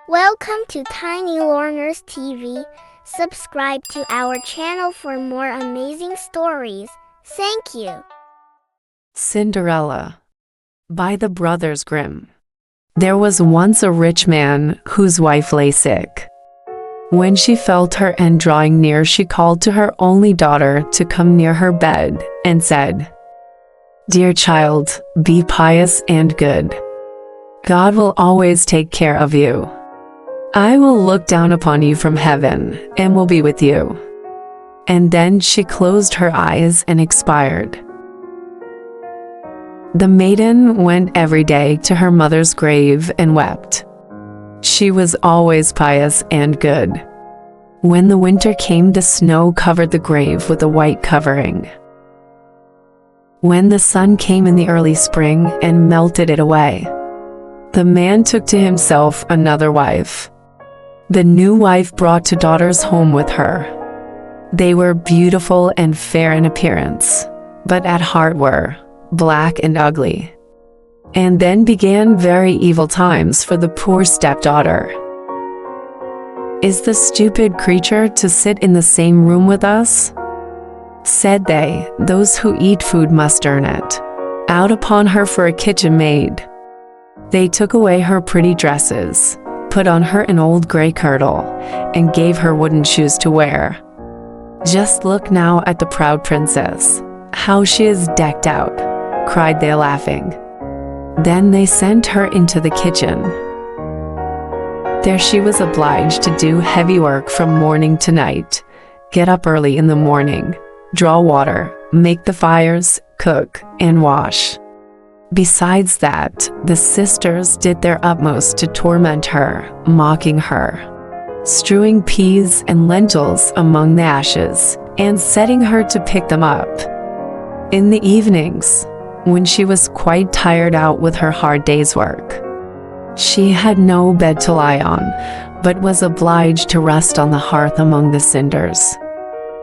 Welcome to Tiny Learners TV. Subscribe to our channel for more amazing stories. Thank you. Cinderella by the Brothers Grimm. There was once a rich man whose wife lay sick. When she felt her end drawing near, she called to her only daughter to come near her bed and said, "Dear child, be pious and good. God will always take care of you. I will look down upon you from heaven and will be with you." And then she closed her eyes and expired. The maiden went every day to her mother's grave and wept. She was always pious and good. When the winter came, the snow covered the grave with a white covering. When the sun came in the early spring and melted it away, the man took to himself another wife. The new wife brought two daughters home with her. They were beautiful and fair in appearance, but at heart were black and ugly. And then began very evil times for the poor stepdaughter. "Is the stupid creature to sit in the same room with us?" said they. "Those who eat food must earn it. Out upon her for a kitchen maid." They took away her pretty dresses, put on her an old gray kirtle, and gave her wooden shoes to wear. "Just look now at the proud princess, how she is decked out," cried they, laughing. Then they sent her into the kitchen. There she was obliged to do heavy work from morning to night, get up early in the morning, draw water, make the fires, cook, and wash. Besides that, the sisters did their utmost to torment her, mocking her, strewing peas and lentils among the ashes, and setting her to pick them up. In the evenings, when she was quite tired out with her hard day's work, she had no bed to lie on, but was obliged to rest on the hearth among the cinders.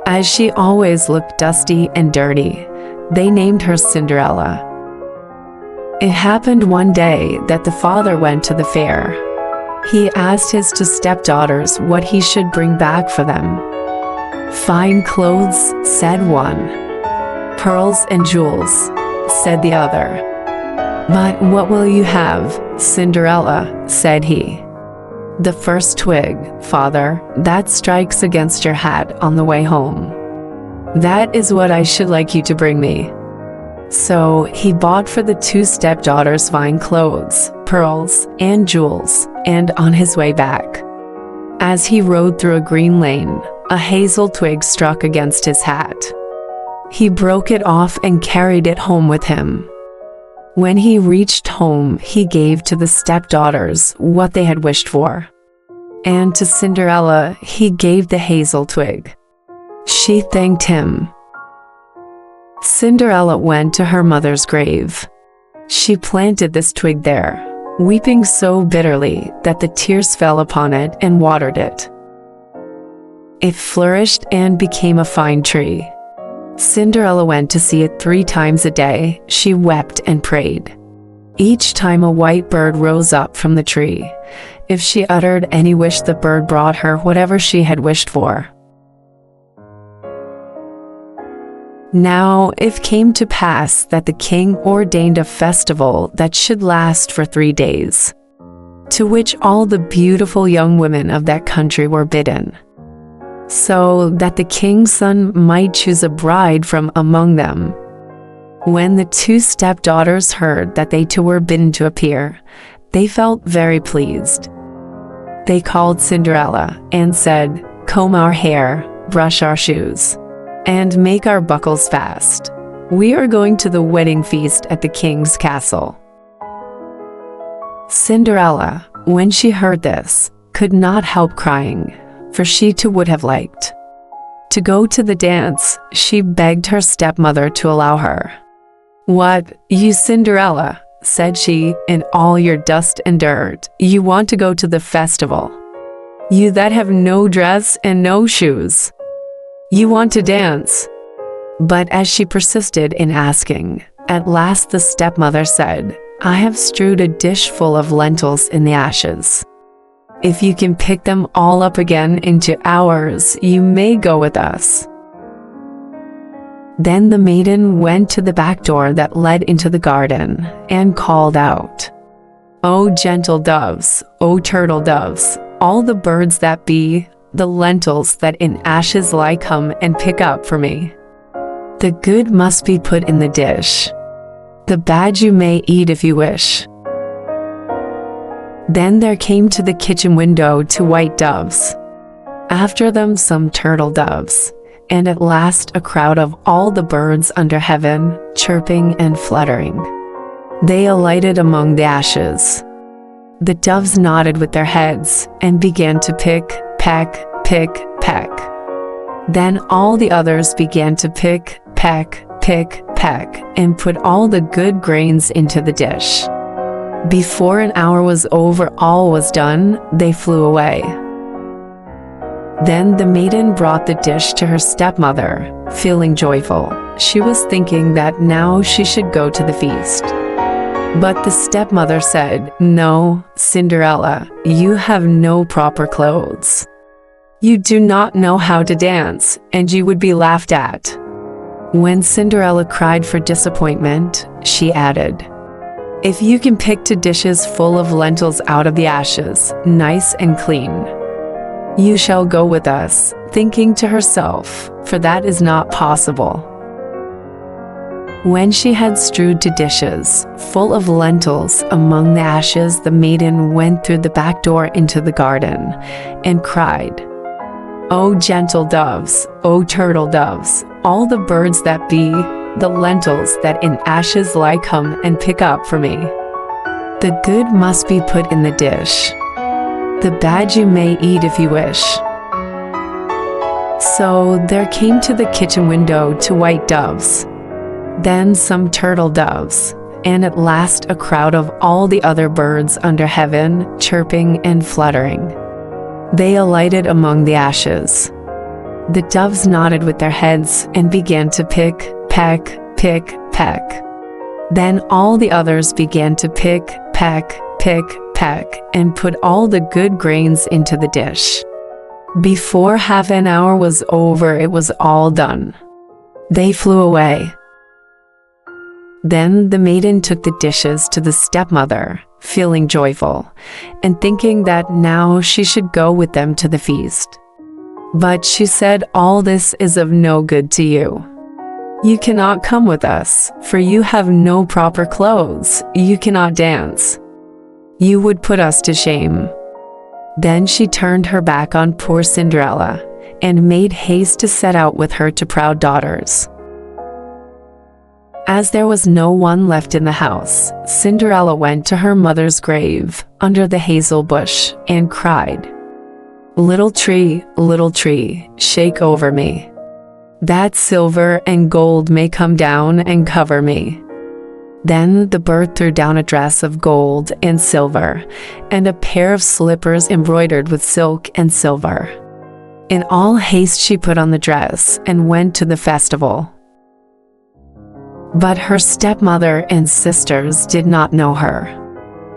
As she always looked dusty and dirty, they named her Cinderella. It happened one day that the father went to the fair. He asked his two stepdaughters what he should bring back for them. "Fine clothes," said one. "Pearls and jewels," said the other. "But what will you have, Cinderella?" said he. "The first twig, father, that strikes against your hat on the way home. That is what I should like you to bring me." So he bought for the two stepdaughters fine clothes, pearls, and jewels, and on his way back, as he rode through a green lane, a hazel twig struck against his hat. He broke it off and carried it home with him. When he reached home, he gave to the stepdaughters what they had wished for, and to Cinderella he gave the hazel twig. She thanked him. Cinderella went to her mother's grave. She planted this twig there, weeping so bitterly that the tears fell upon it and watered it. It flourished and became a fine tree. Cinderella went to see it 3 times a day. She wept and prayed. Each time a white bird rose up from the tree. If she uttered any wish, the bird brought her whatever she had wished for. Now it came to pass that the king ordained a festival that should last for 3 days, to which all the beautiful young women of that country were bidden, so that the king's son might choose a bride from among them. When the two stepdaughters heard that they too were bidden to appear, they felt very pleased. They called Cinderella and said, "Comb our hair, brush our shoes, and make our buckles fast. We are going to the wedding feast at the king's castle." Cinderella, when she heard this, could not help crying, for she too would have liked to go to the dance. She begged her stepmother to allow her. "What, you Cinderella," said she, "in all your dust and dirt, you want to go to the festival? You that have no dress and no shoes, you want to dance?" But as she persisted in asking, at last the stepmother said, "I have strewed a dish full of lentils in the ashes. If you can pick them all up again into ours, you may go with us." Then the maiden went to the back door that led into the garden and called out, "O gentle doves, O turtle doves, all the birds that be, the lentils that in ashes lie, come and pick up for me. The good must be put in the dish. The bad you may eat if you wish." Then there came to the kitchen window 2 white doves. After them some turtle doves, and at last a crowd of all the birds under heaven, chirping and fluttering. They alighted among the ashes. The doves nodded with their heads and began to pick, peck, pick, peck. Then all the others began to pick, peck, and put all the good grains into the dish. Before an hour was over, all was done, they flew away. Then the maiden brought the dish to her stepmother, feeling joyful. She was thinking that now she should go to the feast. But the stepmother said, "No, Cinderella, you have no proper clothes. You do not know how to dance, and you would be laughed at." When Cinderella cried for disappointment, she added, "If you can pick 2 dishes full of lentils out of the ashes, nice and clean, you shall go with us," thinking to herself, "For that is not possible." When she had strewed 2 dishes full of lentils among the ashes, the maiden went through the back door into the garden and cried, "O gentle doves, O turtle doves, all the birds that be, the lentils that in ashes lie, come and pick up for me. The good must be put in the dish. The bad you may eat if you wish." So there came to the kitchen window 2 white doves, then some turtle doves, and at last a crowd of all the other birds under heaven, chirping and fluttering. They alighted among the ashes. The doves nodded with their heads and began to pick, peck, Then all the others began to pick, peck, and put all the good grains into the dish. Before half an hour was over, it was all done. They flew away. Then the maiden took the dishes to the stepmother, feeling joyful, and thinking that now she should go with them to the feast. But she said, "All this is of no good to you. You cannot come with us, for you have no proper clothes, you cannot dance. You would put us to shame." Then she turned her back on poor Cinderella, and made haste to set out with her to proud daughters. As there was no one left in the house, Cinderella went to her mother's grave under the hazel bush and cried, little tree, shake over me, that silver and gold may come down and cover me." Then the bird threw down a dress of gold and silver, and a pair of slippers embroidered with silk and silver. In all haste she put on the dress and went to the festival. But her stepmother and sisters did not know her.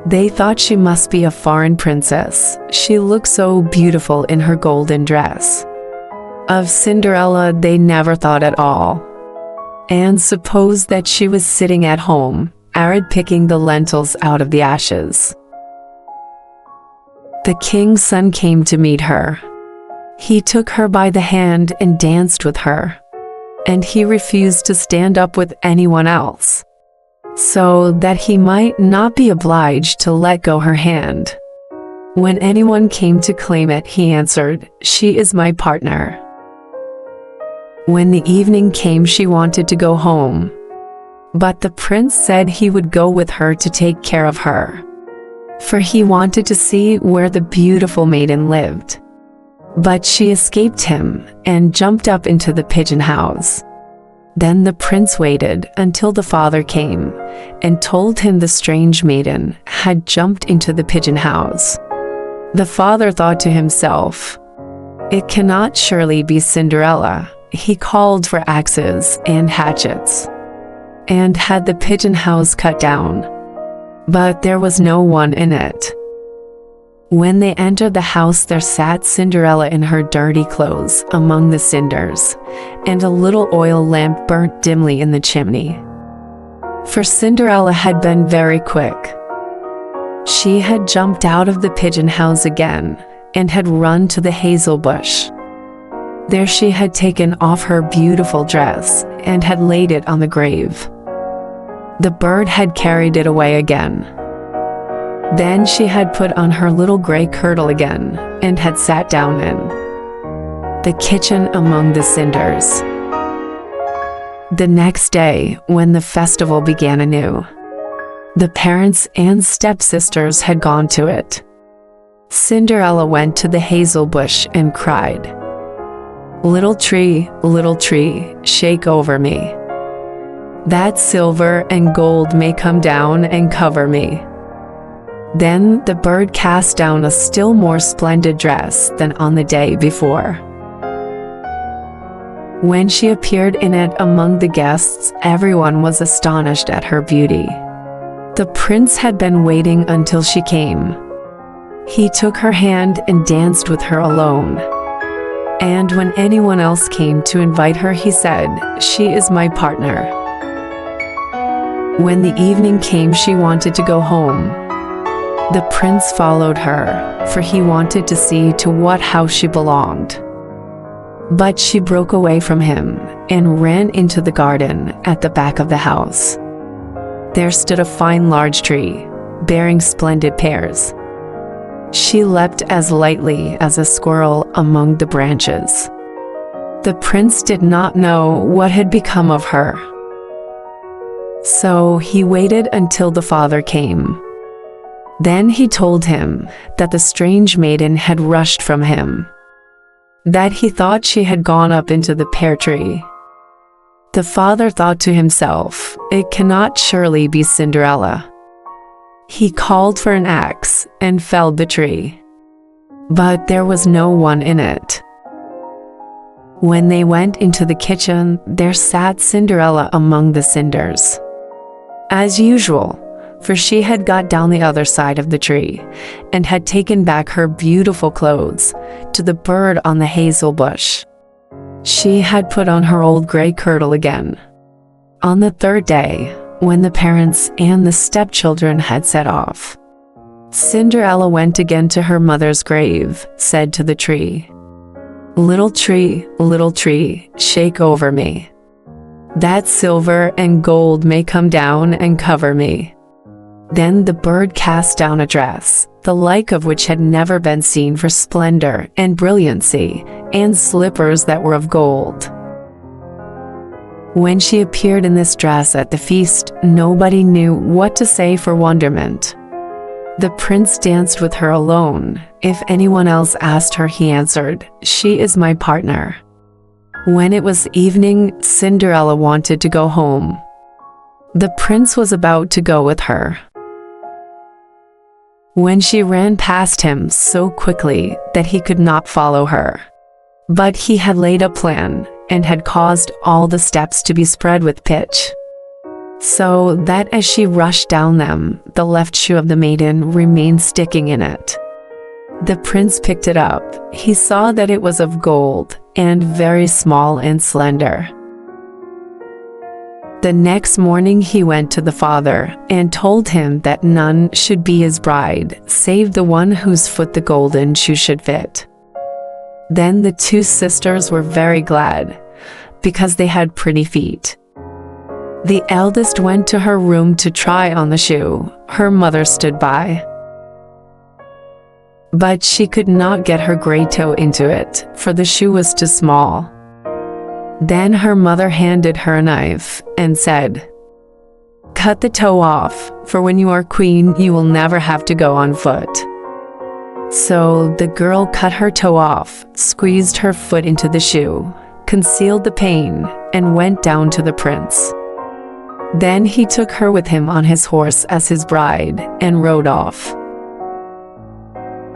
They thought she must be a foreign princess. She looked so beautiful in her golden dress. Of Cinderella they never thought at all, and supposed that she was sitting at home, arid picking the lentils out of the ashes. The king's son came to meet her. He took her by the hand and danced with her, and he refused to stand up with anyone else, so that he might not be obliged to let go her hand. When anyone came to claim it, he answered, "She is my partner." When the evening came, she wanted to go home, but the prince said he would go with her to take care of her, for he wanted to see where the beautiful maiden lived. But she escaped him and jumped up into the pigeon house. Then the prince waited until the father came and told him the strange maiden had jumped into the pigeon house. The father thought to himself, "It cannot surely be Cinderella." He called for axes and hatchets, and had the pigeon house cut down, but there was no one in it. When they entered the house, there sat Cinderella in her dirty clothes among the cinders, and a little oil lamp burnt dimly in the chimney. For Cinderella had been very quick. She had jumped out of the pigeon house again, and had run to the hazel bush. There she had taken off her beautiful dress, and had laid it on the grave. The bird had carried it away again. Then she had put on her little gray kirtle again, and had sat down in the kitchen among the cinders. The next day, when the festival began anew, the parents and stepsisters had gone to it. Cinderella went to the hazel bush and cried, little tree, shake over me, that silver and gold may come down and cover me." Then the bird cast down a still more splendid dress than on the day before. When she appeared in it among the guests, everyone was astonished at her beauty. The prince had been waiting until she came. He took her hand and danced with her alone. And when anyone else came to invite her, he said, "She is my partner." When the evening came, she wanted to go home. The prince followed her, for he wanted to see to what house she belonged. But she broke away from him and ran into the garden at the back of the house. There stood a fine large tree, bearing splendid pears. She leapt as lightly as a squirrel among the branches. The prince did not know what had become of her. So he waited until the father came. Then he told him that the strange maiden had rushed from him, that he thought she had gone up into the pear tree. The father thought to himself, "It cannot surely be Cinderella." He called for an axe and felled the tree. But there was no one in it. When they went into the kitchen, there sat Cinderella among the cinders. As usual, for she had got down the other side of the tree, and had taken back her beautiful clothes to the bird on the hazel bush. She had put on her old gray kirtle again. On the third day, when the parents and the stepchildren had set off, Cinderella went again to her mother's grave, said to the tree, little tree, shake over me. That silver and gold may come down and cover me." Then the bird cast down a dress, the like of which had never been seen for splendor and brilliancy, and slippers that were of gold. When she appeared in this dress at the feast, nobody knew what to say for wonderment. The prince danced with her alone. If anyone else asked her, he answered, "She is my partner." When it was evening, Cinderella wanted to go home. The prince was about to go with her, when she ran past him so quickly that he could not follow her. But he had laid a plan, and had caused all the steps to be spread with pitch, so that as she rushed down them, the left shoe of the maiden remained sticking in it. The prince picked it up. He saw that it was of gold, and very small and slender. The next morning he went to the father, and told him that none should be his bride, save the one whose foot the golden shoe should fit. Then the two sisters were very glad, because they had pretty feet. The eldest went to her room to try on the shoe. Her mother stood by, but she could not get her gray toe into it, for the shoe was too small. Then her mother handed her a knife, and said, "Cut the toe off, for when you are queen, you will never have to go on foot." So the girl cut her toe off, squeezed her foot into the shoe, concealed the pain, and went down to the prince. Then he took her with him on his horse as his bride, and rode off.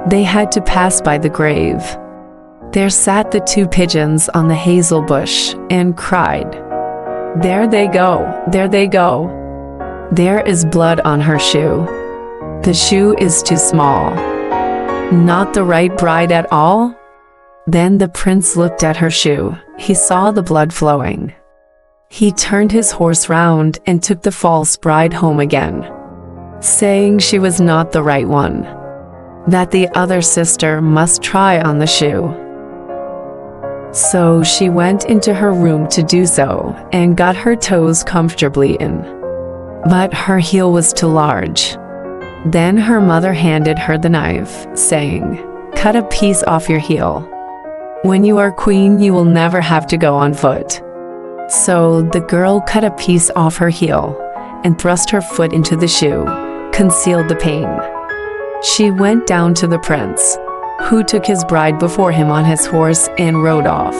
They had to pass by the grave. There sat the two pigeons on the hazel bush, and cried, "There they go, there they go. There is blood on her shoe. The shoe is too small." Not the right bride at all? Then the prince looked at her shoe. He saw the blood flowing. He turned his horse round and took the false bride home again, saying she was not the right one, that the other sister must try on the shoe. So she went into her room to do so and got her toes comfortably in. But her heel was too large. Then her mother handed her the knife, saying, "Cut a piece off your heel. When you are queen, you will never have to go on foot." So the girl cut a piece off her heel and thrust her foot into the shoe, concealed the pain. She went down to the prince, who took his bride before him on his horse and rode off.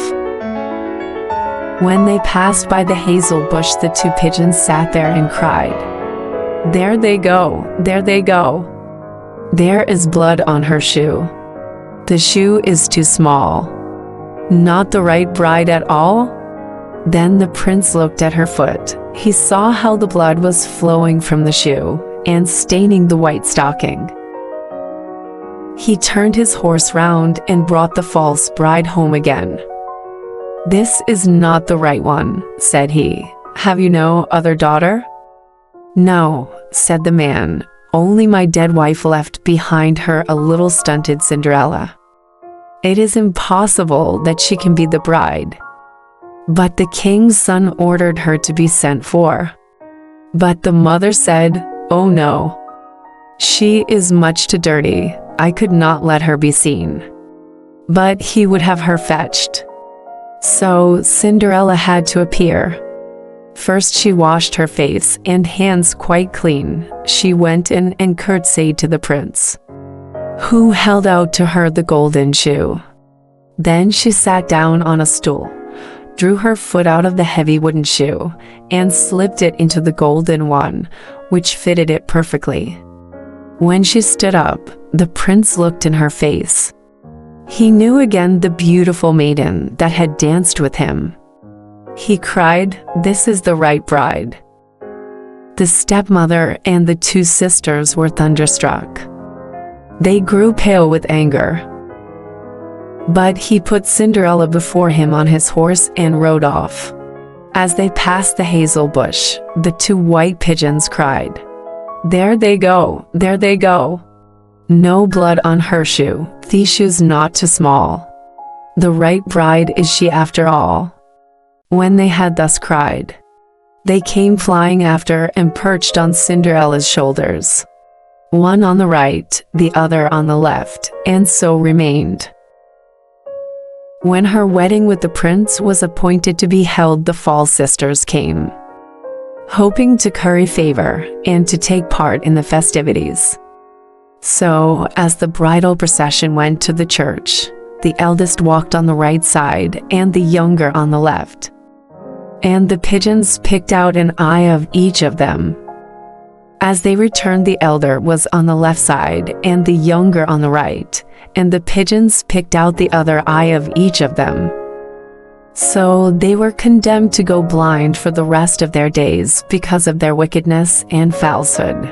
When they passed by the hazel bush, the two pigeons sat there and cried, "There they go, there they go. There is blood on her shoe. The shoe is too small. Not the right bride at all?" Then the prince looked at her foot. He saw how the blood was flowing from the shoe and staining the white stocking. He turned his horse round and brought the false bride home again. "This is not the right one," said he. "Have you no other daughter?" "No," said the man, "only my dead wife left behind her a little stunted Cinderella. It is impossible that she can be the bride." But the king's son ordered her to be sent for. But the mother said, "Oh no. She is much too dirty. I could not let her be seen." But he would have her fetched. So Cinderella had to appear. First she washed her face and hands quite clean. She went in and curtsied to the prince, who held out to her the golden shoe. Then she sat down on a stool, drew her foot out of the heavy wooden shoe, and slipped it into the golden one, which fitted it perfectly. When she stood up, the prince looked in her face. He knew again the beautiful maiden that had danced with him. He cried, "This is the right bride." The stepmother and the two sisters were thunderstruck. They grew pale with anger. But he put Cinderella before him on his horse and rode off. As they passed the hazel bush, the two white pigeons cried, "There they go, there they go. No blood on her shoe, the shoe's not too small. The right bride is she after all." When they had thus cried, they came flying after and perched on Cinderella's shoulders, one on the right, the other on the left, and so remained. When her wedding with the prince was appointed to be held, the false sisters came, hoping to curry favor and to take part in the festivities. So, as the bridal procession went to the church, the eldest walked on the right side and the younger on the left. And the pigeons picked out an eye of each of them. As they returned, the elder was on the left side and the younger on the right, and the pigeons picked out the other eye of each of them. So they were condemned to go blind for the rest of their days because of their wickedness and falsehood.